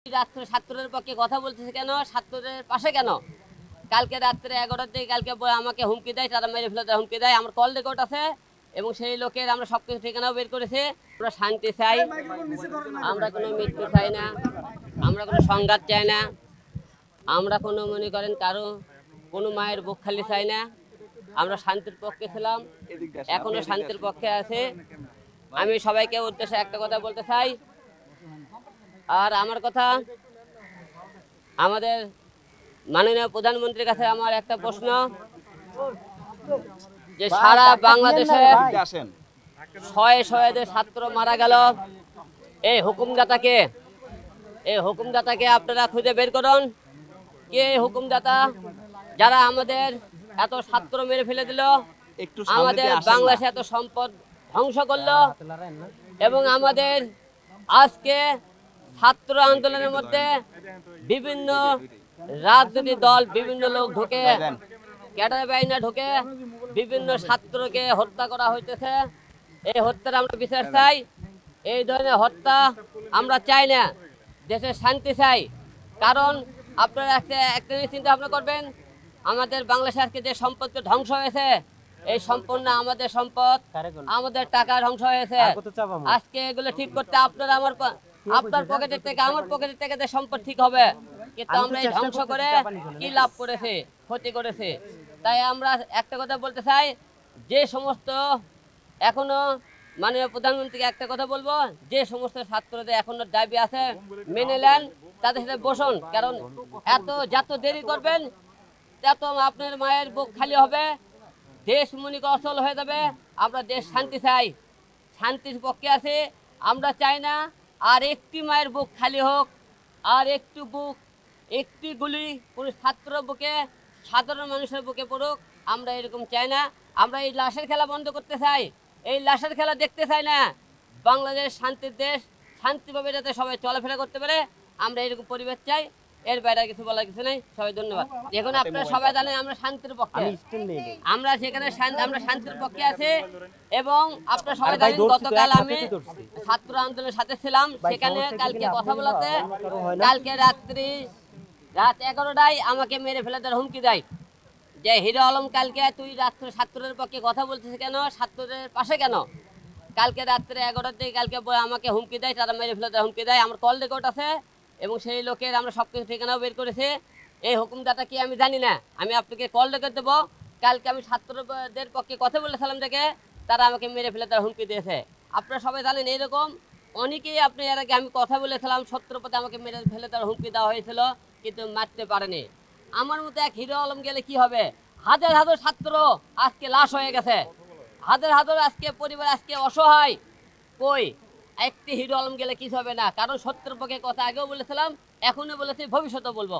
ছাত্রদের পক্ষে কথা বলতেছে কেন, ছাত্রদের পাশে কেন? কালকে রাত্রে 11টার দিকে কালকে আমাকে হুমকি দেয়, তারা মেরে ফেলে হুমকি দেয়। আমার কল রেকর্ড আছে এবং সেই লোকের আমরা সবকিছু ঠিকানাও বের করেছি। আমরা শান্তি চাই, আমরা কোনো মৃত্যু চাই না, আমরা কোনো সংঘাত চাই না, আমরা কোনো মনে করেন কারো কোনো মায়ের বুক খালি চাই না। আমরা শান্তির পক্ষে ছিলাম, এখনো শান্তির পক্ষে আছে। আমি সবাইকে উদ্দেশ্যে একটা কথা বলতে চাই। আর আমার কথা, আমাদের মাননীয় প্রধানমন্ত্রীর কাছে আমার একটা প্রশ্ন, যে সারা বাংলাদেশে শয়ে শয়ে যে ছাত্র মারা গেল, এই হুকুমদাতাকে আপনারা খুঁজে বের করুন। কে হুকুমদাতা যারা আমাদের এত ছাত্র মেরে ফেলে দিল, আমাদের বাংলাদেশে এত সম্পদ ধ্বংস করলো, এবং আমাদের আজকে ছাত্র আন্দোলনের মধ্যে বিভিন্ন রাজনৈতিক দল, বিভিন্ন লোক ঢুকে, ক্যাডার বাহিনী ঢুকে বিভিন্ন ছাত্রকে হত্যা করা হইতেছে। এই হত্যার আমরা বিচার চাই। এই ধরনের হত্যা আমরা চাই না, দেশের শান্তি চাই। কারণ আপনারা একটা চিন্তা ভাবনা করবেন, আমাদের বাংলাদেশে আজকে যে সম্পদকে ধ্বংস হয়েছে, এই সম্পূর্ণ আমাদের সম্পদ, আমাদের টাকা ধ্বংস হয়েছে। আজকে এগুলো ঠিক করতে আপনার পকেটের থেকে আমার পকেটের থেকে যে সম্পদ ঠিক হবে, কিন্তু আমরা এই ধ্বংস করে কি লাভ করেছে, ক্ষতি করেছে। তাই আমরা একটা কথা বলতে চাই, যে সমস্ত এখনো মাননীয় প্রধানমন্ত্রীকে একটা কথা বলবো, যে সমস্ত ছাত্রদের এখনো দাবি আছে মেনে নেন, তাদের সাথে বসুন। কারণ যত দেরি করবেন তত আপনার মায়ের বুক খালি হবে, দেশ মনিক অচল হয়ে যাবে। আমরা দেশ শান্তি চাই, শান্তির পক্ষে আছে। আমরা চাই না আর একটি মায়ের বুক খালি হোক, আর একটি গুলি কোনো ছাত্র বুকে, সাধারণ মানুষের বুকে পড়ুক, আমরা এরকম চাই না। আমরা এই লাশের খেলা বন্ধ করতে চাই, এই লাশের খেলা দেখতে চাই না। বাংলাদেশ শান্তির দেশ, শান্তিভাবে যাতে সবাই চলাফেরা করতে পারে, আমরা এরকম পরিবেশ চাই। এর বাইরে কিছু বলার কিছু নেই। সবাই ধন্যবাদ। এখন আপনারা সবাই জানেন আমরা শান্তির পক্ষে, আমরা সেখানে আমরা শান্তির পক্ষে আছি। এবং আপনারা সবাই জানেন গতকাল আমি ছাত্র আন্দোলনের সাথে ছিলাম, সেখানে কালকে কথা বলাতে কালকে রাত 11টায় আমাকে মেরে ফেলে দেওয়ার হুমকি দেয়, যে হিরো আলম কালকে তুই ছাত্রদের পক্ষে কথা বলছিস কেন, ছাত্রদের পাশে কেন? কালকে রাত্রে 11টার দিকে কালকে আমাকে হুমকি দেয়, তারা মেরে ফেলে দেওয়ার হুমকি দেয়। আমার কল রেকর্ড আছে এবং সেই লোকের আমরা সবকিছু ঠিকানাও বের করেছি। এই হুকুমদাতা কি আমি জানি না, আমি আপনাকে কল রেকর্ড দেবো। কালকে আমি ছাত্রদের পক্ষে কথা বলেছিলাম দেখে তারা আমাকে মেরে ফেলে দেওয়ার হুমকি দিয়েছে। আপনারা সবাই জানেন এইরকম অনেকেই, আপনি এর আগে আমি কথা বলেছিলাম, সত্যর পথে আমাকে মেরে ফেলে দেওয়ার হুমকি দেওয়া হয়েছিল, কিন্তু মারতে পারেনি। আমার মতো এক হিরো আলম গেলে কি হবে? হাজার হাজার ছাত্র আজকে লাশ হয়ে গেছে, হাজার হাজার আজকে পরিবার আজকে অসহায়। কই একটি হিরো আলম গেলে কিছু হবে না। কারণ সত্যের পক্ষে কথা আগেও বলেছিলাম, এখনো বলেছি, ভবিষ্যতেও বলবো।